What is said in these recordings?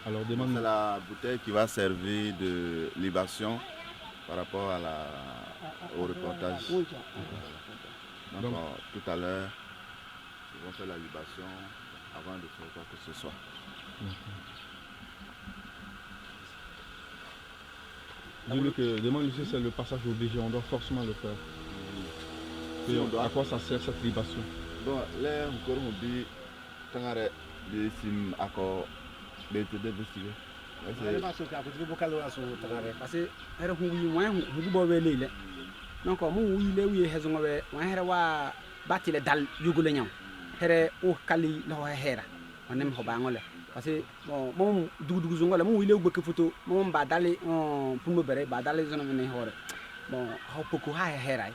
Alors demande. C'est la bouteille qui va servir de libation par rapport au reportage. Donc tout à l'heure, ils vont faire la libation avant de faire quoi que ce soit. Dis-le que demande si c'est le passage obligé, on doit forcément le faire. Et à quoi ça sert cette libation? Bon, là, encore on dit, quand on a des sims accords, des trucs d'investiguer. Donc, parce que bon dugu zongo la mo wile ubeke photo mo ba dale pour me bere ba dale zona ne hore bon ha poko ha herai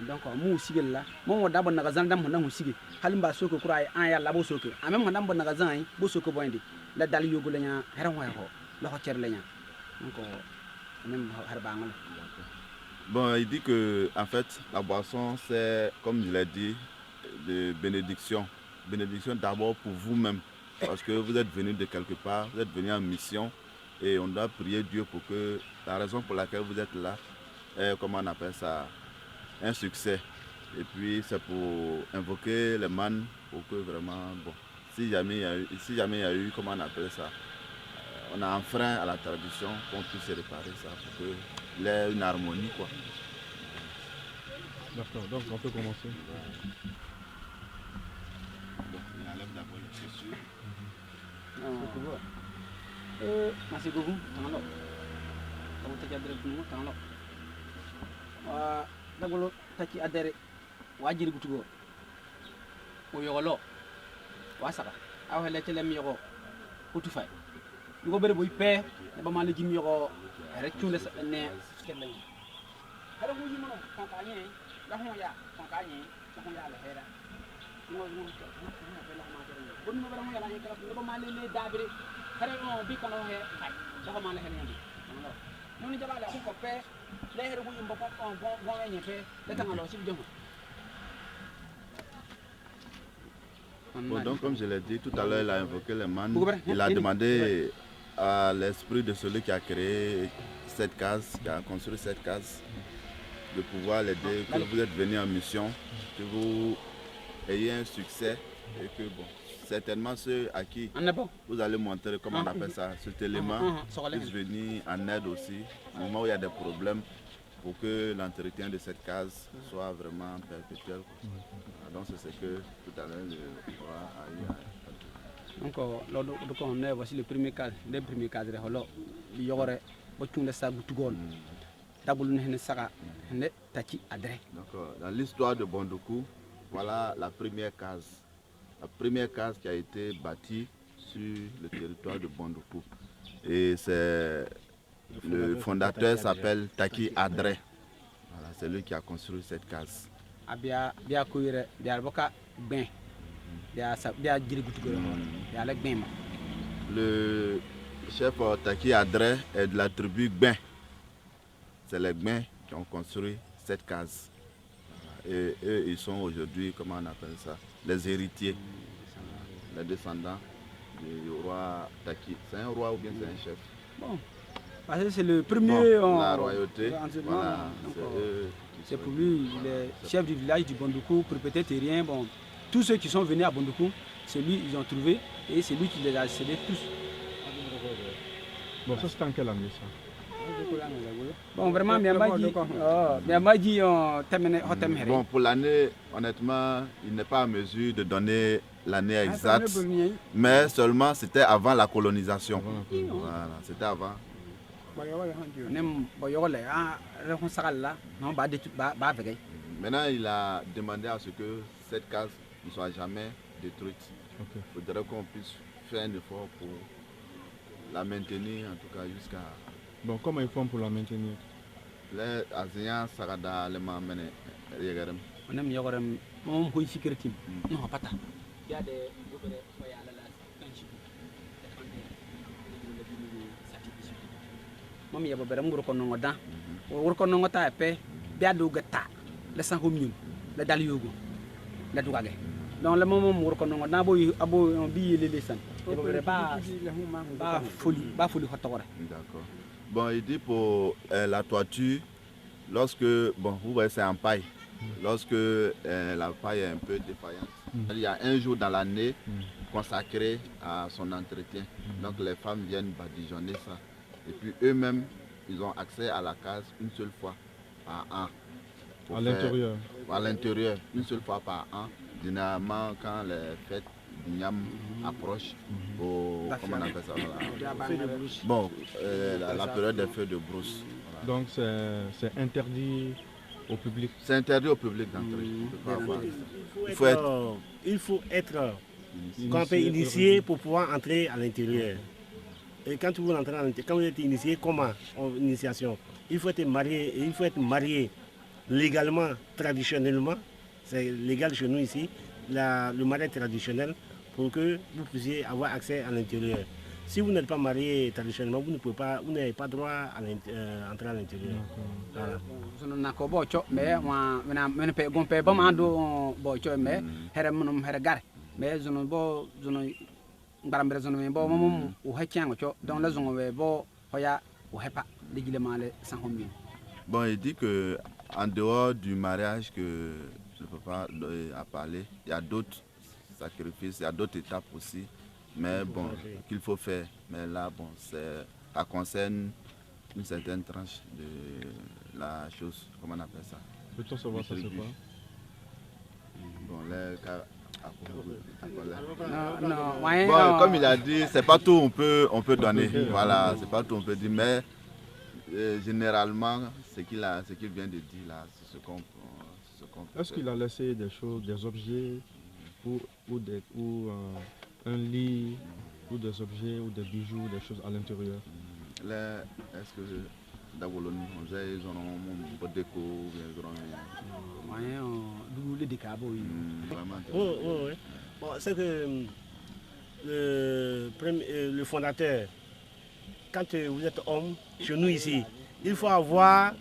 donc mo sigel la mo da bon naga zandam na mo sigi halimba soko kurai an ya labo soko amem madam bon naga zan bo soko bondi la dal yogo la nya heran wa ho lo ko cer la nya donc même har ba ngol. Bon, il dit que en fait la boisson c'est comme je l'ai dit de bénédiction. Bénédiction d'abord pour vous-même. Parce que vous êtes venu de quelque part, vous êtes venu en mission et on doit prier Dieu pour que la raison pour laquelle vous êtes là est, comment on appelle ça, un succès. Et puis c'est pour invoquer les mannes pour que vraiment, bon, si jamais il y a eu, comment on appelle ça, on a enfreint à la tradition, qu'on puisse réparer ça pour qu'il y ait une harmonie, quoi. D'accord, donc on peut commencer. Donc il enlève d'abord les chaussures. Masih gugung tangan lo kamu tak ada dulu tangan lo dagolo taki adere wajiri gutugo o yogolo wasaka aw hele telem yogo kutu fay dugo bere boy pe ba mala jim yogo rek tunde ne skelle ni hada mo yimo kan ka nyi da ho ya kan ka nyi da ho ya la hera no no ko be la ma tere bon mo bara mo ya la ni kala ba mala le dabire kare no bi kono he ay da ko mala he ni no ni jaba la ko pe le hera mo yimbo ko bon ni pe le tangalo ci jëm. Bon, donc comme je l'ai dit tout à l'heure, il a invoqué les mannes, il a demandé à l'esprit de celui qui a créé cette case, qui a construit cette case, de pouvoir l'aider, que vous êtes venu en mission, que vous ayez un succès et que bon, certainement ceux à qui vous allez montrer comment on appelle ça, cet élément, puissent venir en aide aussi, au moment où il y a des problèmes, pour que l'entretien de cette case soit vraiment perpétuel. Donc c'est ce que tout à l'heure donc on est voici le premier cadre, les premiers cadres holo li yogore botunde sa gutugon tabul ne saka ne taki adre. Donc dans l'histoire de Bondoukou, voilà la première case qui a été bâtie sur le territoire de Bondoukou, et c'est le fondateur s'appelle Taki Adre. Voilà, c'est lui qui a construit cette case. Abia bia koire bia boka ben bia jiri gutugo bia le ben. Le chef Taki Adre est de la tribu Gben. C'est les Gben qui ont construit cette case. Et eux, ils sont aujourd'hui, comment on appelle ça, les héritiers, les descendants du roi Taki. C'est un roi ou bien c'est un chef? Bon, parce que c'est le premier. Bon, la royauté, voilà, c'est pour lui, il est chef du village du Bondoukou, propriétaire terrien. Bon, tous ceux qui sont venus à Bondoukou, c'est lui ils ont trouvé et c'est lui qui les a cédés tous. Bon, ça c'est en quelle année ça? Bon, vraiment, bon, pour l'année, honnêtement, il n'est pas en mesure de donner l'année exacte, mais seulement c'était avant la colonisation. Voilà, c'était avant. Maintenant, il a demandé à ce que cette case ne soit jamais détruite. Il faudrait qu'on puisse faire un effort pour la maintenir, en tout cas jusqu'à... Bon, comment ils font pour la maintenir? Les Asiens, Sarada, les Mamene, les Yagarem. On aime Yagarem, on peut y sécurité. Non, pas ça. Il y a des... Mami ya babere nguru kono ngoda nguru kono ngota pe bia do gata le san homium le dal yogo le dugage donc le moment nguru kono ngoda bo abo bi le lesan D'accord. Bon, il dit pour la toiture, lorsque, bon, vous voyez, c'est en paille. Lorsque la paille est un peu défaillante, il y a un jour dans l'année consacré à son entretien. Donc les femmes viennent badigeonner ça. Et puis eux-mêmes, ils ont accès à la case une seule fois par an. À l'intérieur? À l'intérieur, une seule fois par an. Généralement, quand les fêtes du Niam approchent, comment on appelle ça? Bon, la période des feux de brousse. Voilà. Donc c'est interdit au public? C'est interdit au public d'entrer. Il faut être initié pour pouvoir entrer à l'intérieur. Et quand vous entrez à l'intérieur, quand vous êtes initié, comment initiation? Il faut être marié légalement, traditionnellement. C'est légal chez nous ici, le mariage traditionnel, pour que vous puissiez avoir accès à l'intérieur. Si vous n'êtes pas marié traditionnellement, vous n'avez pas droit à entrer à l'intérieur. Bon, il dit que en dehors du mariage que le papa a parlé, il y a d'autres sacrifices, il y a d'autres étapes aussi, mais bon, qu'il faut faire. Mais là, bon, ça concerne une certaine tranche de la chose, comment on appelle ça? Peut-on savoir ça c'est quoi? Bon, bon, comme il a dit, c'est pas tout on peut donner. Voilà, c'est pas tout on peut dire, mais généralement, ce qu'il vient de dire là, c'est ce qu'on Est-ce qu'il a laissé des choses, des objets, ou un lit, ou des objets, ou des bijoux, des choses à l'intérieur? Est-ce que d'abord ils ont un peu de déco, Oui. Bon, c'est que le fondateur, quand vous êtes homme, chez nous ici, il faut avoir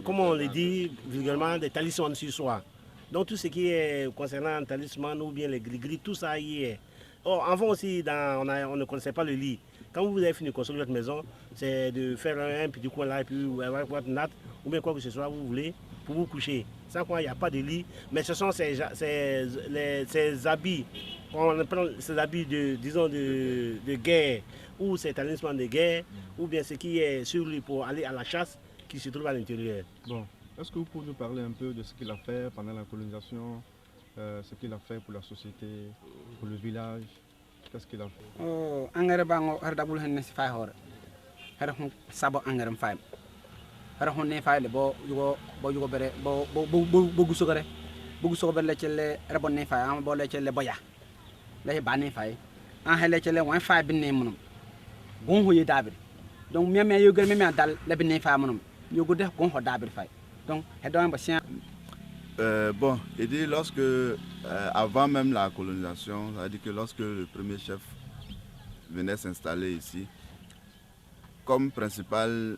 comme on le dit vulgairement, des talismans sur soi. Donc tout ce qui est concernant le talisman ou bien les gris-gris, tout ça y est. Or, avant aussi, on ne connaissait pas le lit. Quand vous avez fini de construire votre maison, c'est de faire un petit coin là et puis avoir votre natte ou bien quoi que ce soit vous voulez pour vous coucher. Sans quoi il n'y a pas de lit, mais ce sont ces habits, on prend ces habits de guerre ou ces talismans de guerre ou bien ce qui est sur lui pour aller à la chasse qui se trouve à l'intérieur. Bon, est-ce que vous pouvez nous parler un peu de ce qu'il a fait pendant la colonisation, ce qu'il a fait pour la société, pour le village? Qu'est-ce qu'il a fait? Engrais bango har dabul hen si fay hore. Har hon sabo engrais fay. Har hon ne fay le bo yugo bere bo gusogare. Bo gusogare le chele rebon ne fay am bo le chele boya. Le ba ne fay. An hele chele wan fay bin ne munum. Gon ho ye dabir. Donc même yo gër même dal le bin ne fay munum. Yo go def gon ho dabir fay. Donc he do ba sien. Bon, il dit lorsque, avant même la colonisation, ça veut dire que lorsque le premier chef venait s'installer ici, comme principale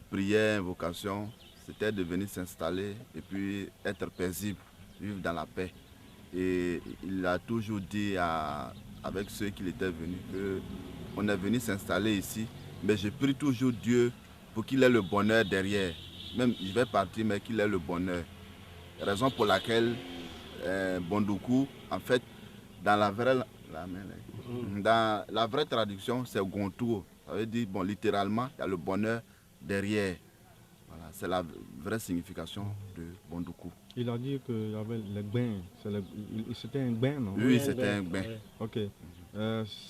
prière, invocation, c'était de venir s'installer et puis être paisible, vivre dans la paix. Et il a toujours dit avec ceux qui étaient venus qu'on est venu s'installer ici, mais je prie toujours Dieu pour qu'il ait le bonheur derrière. Même je vais partir, mais qu'il ait le bonheur. Raison pour laquelle Bondoukou, en fait, dans la vraie traduction, c'est Gontour. Ça veut dire, bon, littéralement, il y a le bonheur derrière. Voilà, c'est la vraie signification de Bondoukou. Il a dit qu'il y avait les bains. C'était un bain, non? Oui, c'était un bain. Ok.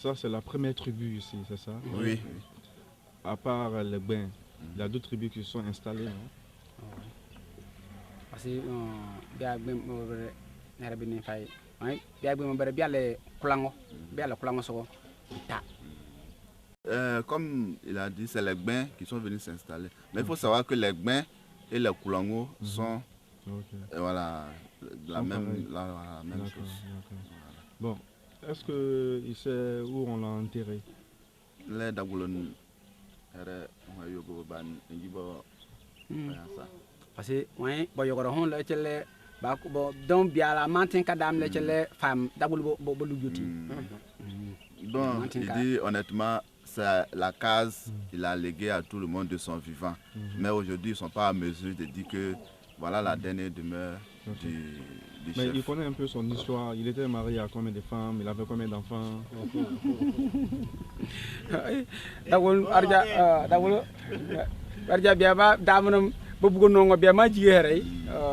Ça, c'est la première tribu ici, c'est ça? Oui. À part les bains, il y a d'autres tribus qui se sont installées, non? Parce que biag bim nere bin fay ay biag bim bare biale kulango so ta. Comme il a dit, c'est les bains qui sont venus s'installer. Mais il faut savoir que les bains et les Koulango sont voilà, la même chose. Bon, est-ce qu'il sait où on l'a enterré? Les Dagoulon, parce que ouais boyogoro hon la tele ba ko bo don biala mantin kadam la tele fam dabul bo lujoti Bon, il dit honnêtement, c'est la case, il a légué à tout le monde de son vivant. Mais aujourd'hui, ils ne sont pas à mesure de dire que voilà la dernière demeure du Mais chef. il connaît un peu son histoire. Il était marié à combien de femmes? Il avait combien d'enfants? Arja biaba damanam bobugo nongo biama jigere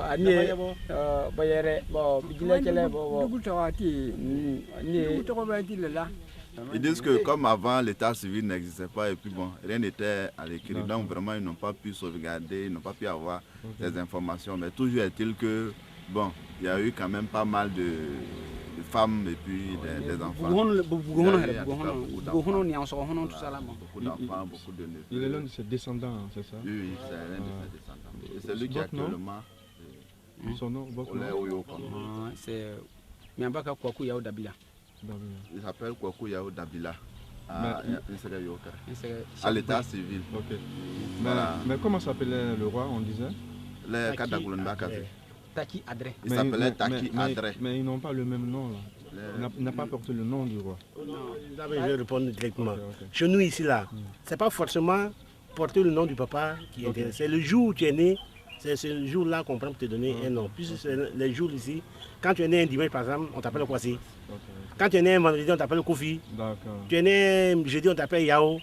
ani bayere bo bijile kele bo Ils disent que comme avant, l'état civil n'existait pas et puis bon, rien n'était à l'écrit. Donc vraiment, ils n'ont pas pu sauvegarder, ils n'ont pas pu avoir des informations. Mais toujours est-il que, bon, il y a eu quand même pas mal de femmes et puis des enfants. Beaucoup d'enfants, beaucoup de neveux. Il est l'un de ses descendants, c'est ça? Oui, c'est l'un de ses descendants. Et c'est lui qui actuellement... Son nom, votre nom? C'est Miambaka Kwaku Yao Dabila. Il s'appelle Kwaku Yao Dabila. À l'état civil. Ok. Mais comment s'appelait le roi, on disait? Le Kadagoulonba Kazi. Taki Adré. Il s'appelait Taki Adré. Mais ils n'ont pas le même nom là. Il n'a pas porté le nom du roi. Non, je vais répondre directement. Okay. Chez nous ici là, c'est pas forcément porter le nom du papa qui est. C'est le jour où tu es né, c'est ce jour-là qu'on prend pour te donner un nom. Puisque c'est les jours ici. Quand tu es né un dimanche par exemple, on t'appelle Kwasi. Quand tu es né un vendredi, on t'appelle Kofi. Tu es né un jeudi, on t'appelle Yao.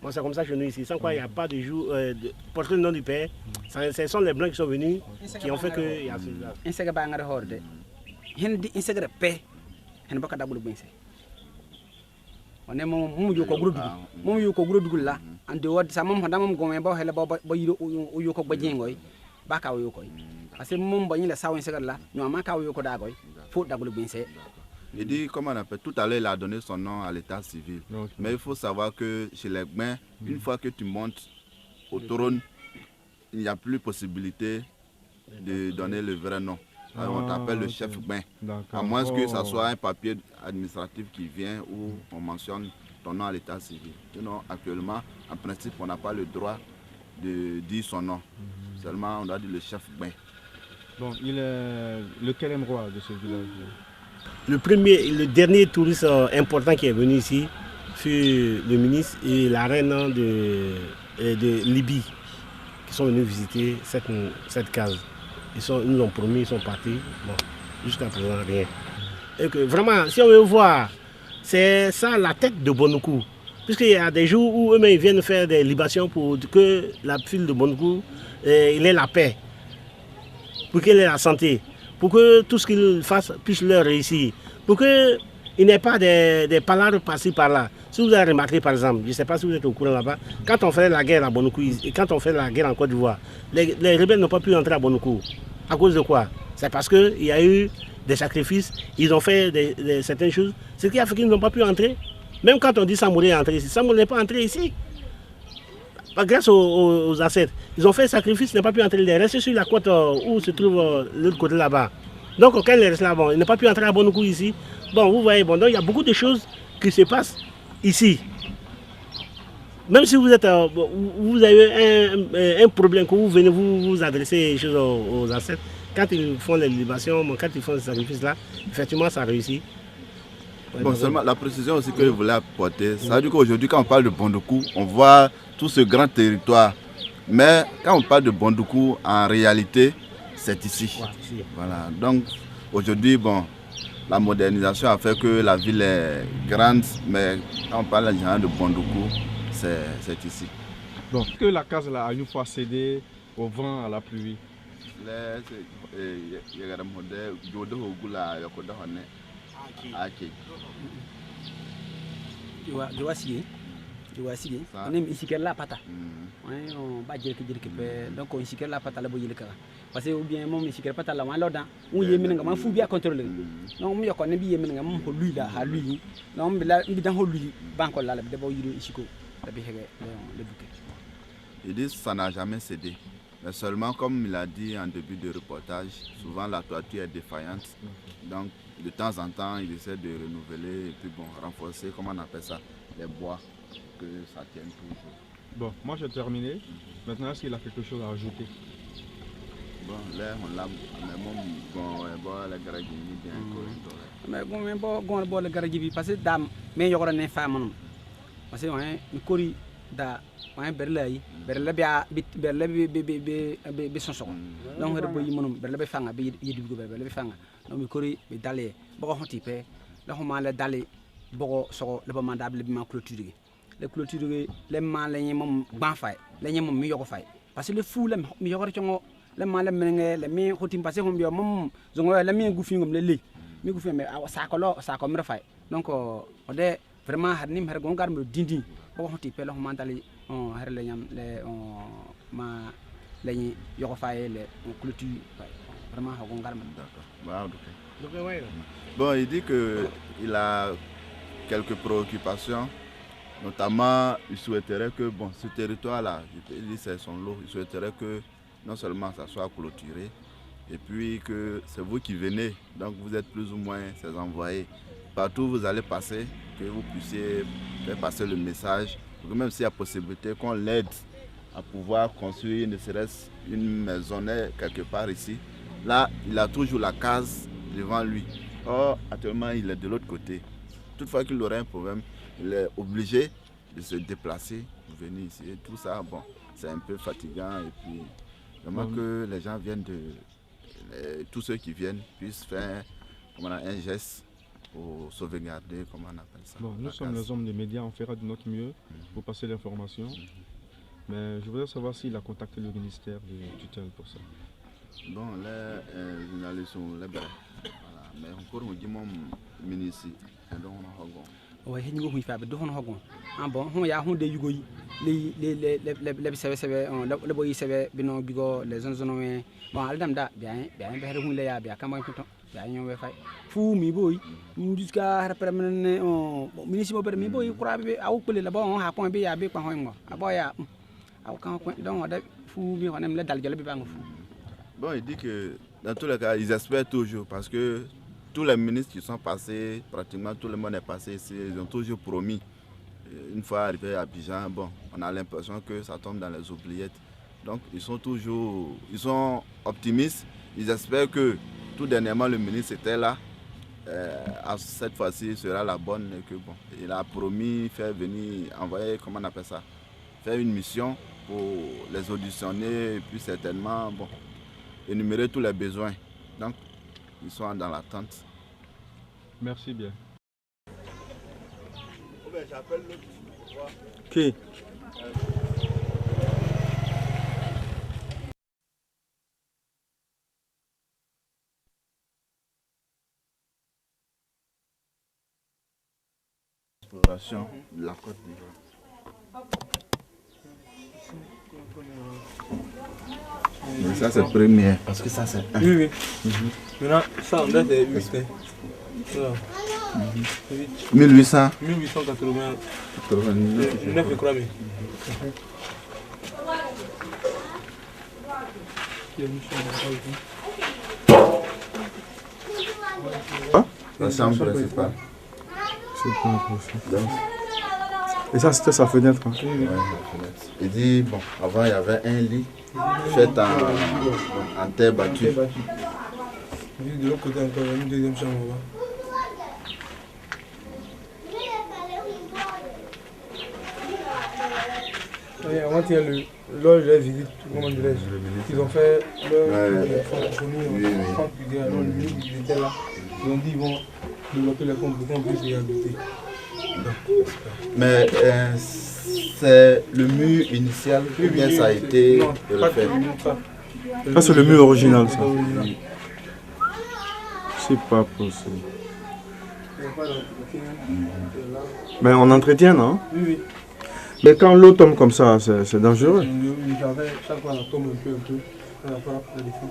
Bon, c'est comme ça chez nous ici. Sans quoi il n'y a pas de jour porter le nom du père. Ce sont les blancs qui sont venus qui ont fait qu'il y a celui-là. Hen baka dabulu bense on est mon yoko groupe mon yoko groupe la ande wad sa mom fanda mom gome ba hele ba yiro yoko ba jengoy baka yoko parce que mom ba nyila sawon segar la no ma ka yoko dagoy fo dabulu bense. Il dit, comme on appelle, tout à l'heure il a donné son nom à l'état civil. Mais il faut savoir que chez les Gbin, une fois que tu montes au trône, il n'y a plus possibilité de donner le vrai nom. Alors on t'appelle le chef Gbin. À moins que ce soit un papier administratif qui vient où on mentionne ton nom à l'état civil. Sinon, actuellement, en principe, on n'a pas le droit de dire son nom. Seulement, on doit dire le chef Gbin. Bon, il est le quatrième roi de ce village. Le dernier touriste important qui est venu ici fut le ministre et la reine de Libye qui sont venus visiter cette case. Ils nous ont promis, ils sont partis. Bon, jusqu'à présent, rien. Et que vraiment, si on veut voir, c'est ça la tête de Bonoukou. Puisqu'il y a des jours où eux-mêmes viennent faire des libations pour que la file de Bonoukou il ait la paix, pour qu'il ait la santé, pour que tout ce qu'il fasse puisse leur réussir, pour qu'il n'y ait pas des palabres par-ci par-là. Si vous avez remarqué par exemple, je ne sais pas si vous êtes au courant là-bas, quand on fait la guerre à Bonoukou et quand on fait la guerre en Côte d'Ivoire, les rebelles n'ont pas pu entrer à Bonoukou. À cause de quoi? C'est parce qu'il y a eu des sacrifices, ils ont fait certaines choses. Ce qui a fait qu'ils n'ont pas pu entrer. Même quand on dit Samouré est entré ici, Samouré n'est pas entré ici. Grâce aux ancêtres, ils ont fait sacrifice, ils n'ont pas pu entrer. Ils sont restés sur la côte où se trouve l'autre côté là-bas. Donc quand il est resté là, bon, il n'a pas pu entrer à Bonoukou ici. Bon, vous voyez, bon, donc il y a beaucoup de choses qui se passent ici. Même si vous avez un problème, que vous venez vous adresser les choses aux ancêtres, quand ils font les libations, quand ils font ces sacrifices-là, effectivement, ça réussit. Bon, seulement la précision aussi que je voulais apporter, ça veut dire qu'aujourd'hui, quand on parle de Bondoukou, on voit tout ce grand territoire. Mais quand on parle de Bondoukou, en réalité, c'est ici. Voilà. Donc, aujourd'hui, bon, la modernisation a fait que la ville est grande, mais quand on parle de Bondoukou, c'est ici. Donc, que la case là a une fois cédé au vent, à la pluie. on est ici la pata on ba jere ke donc on ici la pata la bo yele ka parce que ou bien mom ici pata la ma lodan on yemi nga ma fu bi a contrôler non mo yoko ne bi yemi nga mom ko lui la ha lui non bi la bi dan ho lui banko la de bo yiro ici ko la bi hege le bouquet. Ils disent que ça n'a jamais cédé. Mais seulement, comme il a dit en début de reportage, souvent la toiture est défaillante. Donc, de temps en temps, il essaie de renouveler et puis bon, renforcer, comment on appelle ça, les bois, que ça tienne toujours. Bon, moi j'ai terminé. Maintenant, est-ce qu'il a quelque chose à ajouter? Bon, là, on l'a, mais bon, la garage bien. Mais bon, le garage parce que dame, mais il y aura une femme. Parce que on courit da on berlay bia be sonso non her boy monum berle fanga be yidi go berle fanga no mi courir be dalé bo ko tipe la ko ma la dalé bo so le ba mandable bi ma clôturer le clôturer le ma la mom ban fay la mom mi yoko fay parce que le fou le mi yoko tiongo le ma le menenge le mi ko tim passé ko bi mom zongo le mi gufi ngom le mi gufi me sa ko mi fay donc o de vraiment har nim her gon gar mi dindi bo ko tipe la ko mandali on her le ñam le on ma lañi yoko fay le clôture vraiment ha gon gar d'accord. Bon, il dit que il a quelques préoccupations, notamment il souhaiterait que bon, ce territoire-là, il dit c'est son lot, il souhaiterait que non seulement ça soit clôturé, et puis que c'est vous qui venez, donc vous êtes plus ou moins ses envoyés. Partout où vous allez passer, que vous puissiez faire passer le message, pour que même s'il y a possibilité qu'on l'aide à pouvoir construire ne serait-ce une maisonnette quelque part ici. Là, il a toujours la case devant lui. Or, actuellement, il est de l'autre côté. Toutefois qu'il aurait un problème, il est obligé de se déplacer pour venir ici. Et tout ça, bon, c'est un peu fatigant. Et puis, vraiment que les gens viennent tous ceux qui viennent puissent faire un geste pour sauvegarder, comment on appelle ça. Bon, nous sommes les hommes des médias, on fera de notre mieux pour passer l'information. Mais je voudrais savoir s'il a contacté le ministère de tutelle pour ça. Bon, les journalistes sont les bras. Mais encore on dit mon ministre, donc on a ouais, il y a une fois de on a ah bon, on y a un des yugo les savait le boy savait bino bigo les zones bon aldam da bien be hun le ya bien quand même bien on va faire fou mi boy jusqu'à après on ministre be mi boy kura be awu pele la bon ha point be ya be kwa hoin aboya awu kan donc da fou mi on aime le dal jale be bang fou. Bon, il dit que dans tous les cas, ils espèrent toujours parce que tous les ministres qui sont passés, pratiquement tout le monde est passé ici, ils ont toujours promis. Une fois arrivé à Abidjan, bon, on a l'impression que ça tombe dans les oubliettes. Donc ils sont optimistes, ils espèrent que tout dernièrement le ministre était là. Cette fois-ci sera la bonne et que bon, il a promis faire venir, envoyer, comment on appelle ça, faire une mission pour les auditionner et puis certainement, bon, énumérer tous les besoins. Donc, ils sont dans l'attente. Merci bien. Qui? Exploration de la Côte d'Ivoire. Mais ça c'est premier, parce que ça c'est un. Oui. Maintenant, ça on date de 8. 1800. 1889 je crois. La chambre principale. C'est pas possible. Et ça c'était sa fenêtre. Hein. Ouais, la fenêtre. Il dit, bon, avant il y avait un lit fait en terre battue. De l'autre côté encore une deuxième chambre. Avant il y a l'âge de la visite, comment dirais-je, ils ont fait leur francophonie en France, alors le ministre ils étaient là, ils ont dit ils vont développer les fonds pour qu'on puisse y habiter. Mais c'est le mur initial ou bien ça a été refait? Ah, c'est le mur original ça. C'est pas possible. Mais on entretient, non? Oui. Mais quand l'eau tombe comme ça, c'est dangereux. Le jardin, chaque fois, ça tombe un peu. Ça va la défense.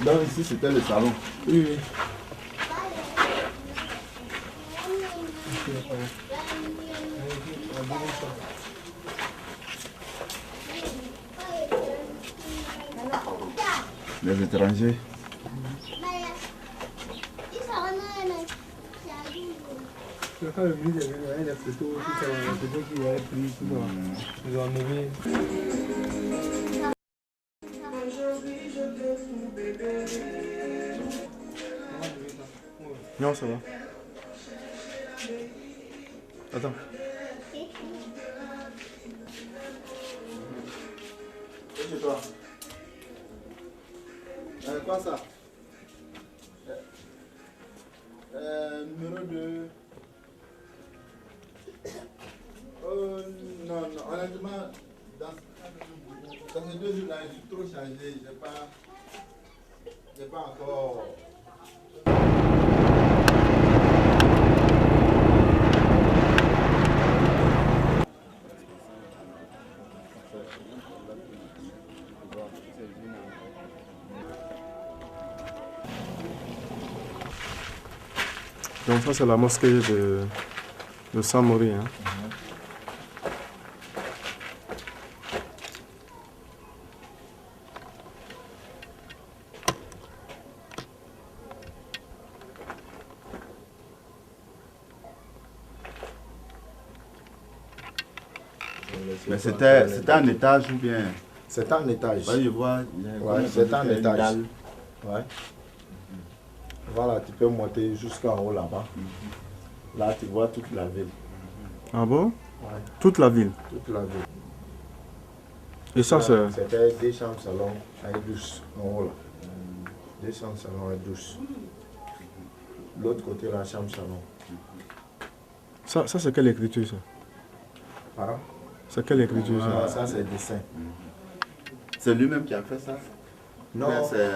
Donc ici, c'était le salon. Oui. Les étrangers. quand le ministre est venu, il y a des photos, tout ça, les photos qu'il avait pris, tout ça. Ils ont enlevé. Non, ça va. Attends. C'est toi. Quoi ça? Numéro 2. Non, honnêtement, dans ces 2 jours-là, je suis trop chargé. J'ai pas encore. Donc ça c'est la mosquée de Samori. Hein. Mais c'était un étage ou bien? C'est un étage. Ouais, je vois. Ouais, c'est un étage. Dalle. Ouais. Voilà, tu peux monter jusqu'en haut là-bas. Là, tu vois toute la ville. Ah bon? Ouais. Toute la ville. Toute la ville. Et ça c'est... C'était 2 chambres salon et douche en haut là. 2 chambres salon et douche. L'autre côté, la chambre salon. Ça c'est quelle écriture ça? Pardon? C'est quelle écriture Ah, ça? ça c'est dessin. C'est lui-même qui a fait ça? Non, Bien, c'est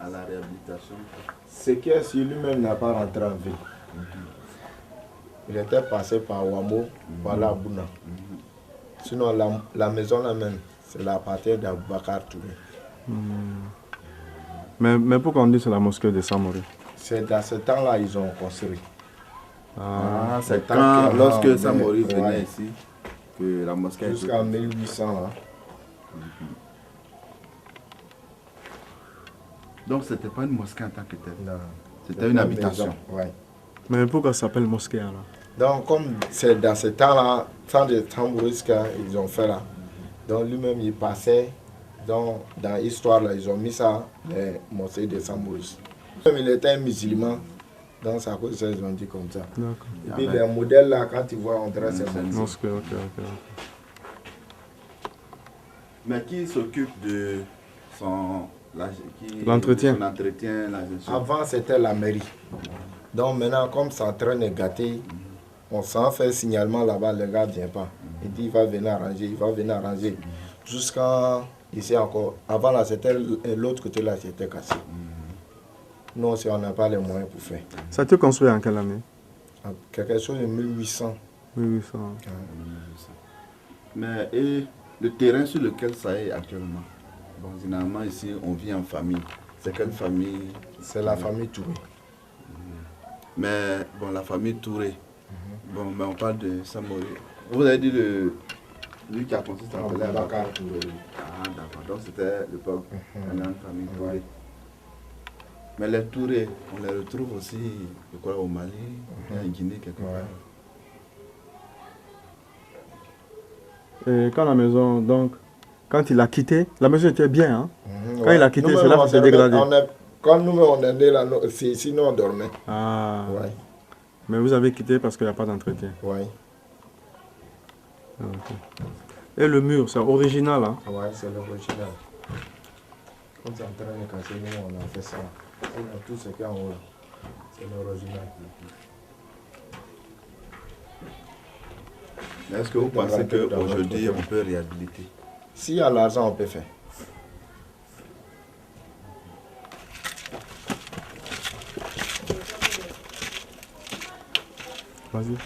à la réhabilitation. ce qui est sur lui-même n'a pas rentré en ville. Il était passé par Wamo, par la Bouna. Sinon, la maison là-même, c'est la partie d'Aboubacar Touré. Mais pourquoi on dit que c'est la mosquée de Samori? C'est dans ce temps-là ils ont construit. Ah, c'est tant quand, que- lorsque non, Samori mais- venait ouais. ici, que la mosquée a été Jusqu'en 1800 là. Donc c'était pas une mosquée en tant que telle. Non. C'était une habitation. Maison, ouais. Mais pourquoi ça s'appelle mosquée alors? Donc, comme c'est dans ce temps-là, temps de Tambourisca, ils ont fait là. Donc, lui-même, il passait. Donc, dans l'histoire, là, ils ont mis ça, les mosquées de Tambouris. Comme il était un musulman, donc c'est à cause de ça ils ont dit comme ça. D'accord. Et puis, les modèles là, quand tu vois, on dirait c'est bon. Mosquée, ok. Mais qui s'occupe de son L'entretien. Son entretien, la gestion. Avant, c'était la mairie. Donc, maintenant, comme ça traîne est gâté, on s'en fait signalement là-bas, le gars ne vient pas. Il dit il va venir arranger, Jusqu'à ici encore. Avant, là, c'était l'autre côté, là, c'était cassé. Nous, si on n'a pas les moyens pour faire. Ça a été construit en quelle année? Quelque chose de 1800. 1800. Mais et le terrain sur lequel ça est actuellement? Bon, généralement ici, on vit en famille. C'est quelle famille? C'est la famille Touré. Mais bon, la famille Touré. Bon, mais on parle de Samori. Vous avez dit lui qui a construit ça s'appelait Aboubacar Touré. Ah, d'accord. Donc c'était l'époque de la famille Touré. Mais les Touré, on les retrouve aussi, je crois, au Mali, en Guinée, quelque part. Et quand la maison, donc, quand il a quitté, la maison était bien, hein? Quand Ouais. il a quitté, Nous-mêmes, c'est là on qu'il s'est dormait, dégradé. quand nous-mêmes on est nés là, sinon on dormait. Ah. Ouais. Mais vous avez quitté parce qu'il n'y a pas d'entretien. Ouais. Ah, ok. Et le mur, c'est original, hein? Ouais, c'est l'original. Comme c'est en train de casser, nous on a fait ça. On a tout ce qu'il y a en haut là. C'est l'original. Mais est-ce que vous pensez qu'aujourd'hui on peut réhabiliter? S'il y a l'argent, on peut faire. Vas-y.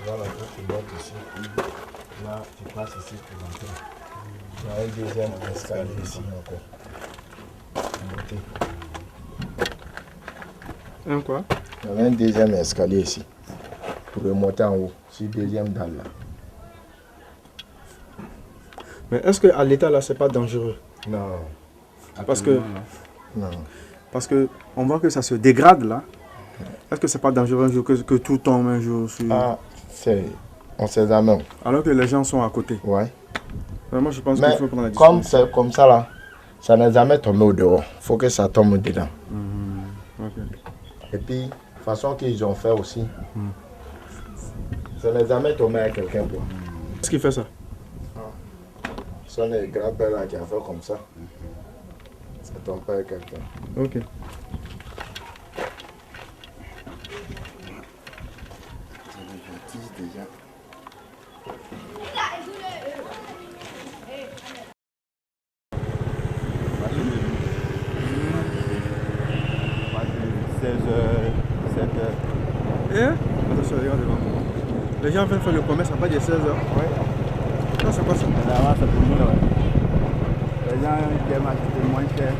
Voilà, quand tu montes ici, là tu passes ici pour entrer. Il y a un deuxième escalier ici encore. Monter. Un quoi? Il y avait un deuxième escalier ici pour remonter en haut, sur le deuxième dalle là. Mais est-ce qu'à l'état là, c'est pas dangereux? Non, Parce que, Non. parce que on voit que ça se dégrade là. Est-ce que c'est pas dangereux un jour que tout tombe un jour sur... Ah, on sait jamais. Alors que les gens sont à côté. Ouais. Moi je pense Mais qu'il faut prendre la comme disposition. c'est comme ça là, ça n'est jamais tombé au dehors. Il faut que ça tombe dedans. Ok. Et puis, de toute façon qu'ils ont fait aussi, ça n'est jamais tombé à quelqu'un. Qu'est-ce qui fait ça? Ce sont les grands-pères là qui ont fait comme ça. Ça tombe pas à quelqu'un. Ok. Déjà. Et attention, regarde devant. Les gens viennent faire le commerce à pas de 16 heures. Oui. Non, c'est quoi ça? Là-bas, c'est pour nous. Ouais. Les gens qui aiment acheter moins cher.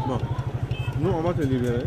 Bon, nous on va te libérer.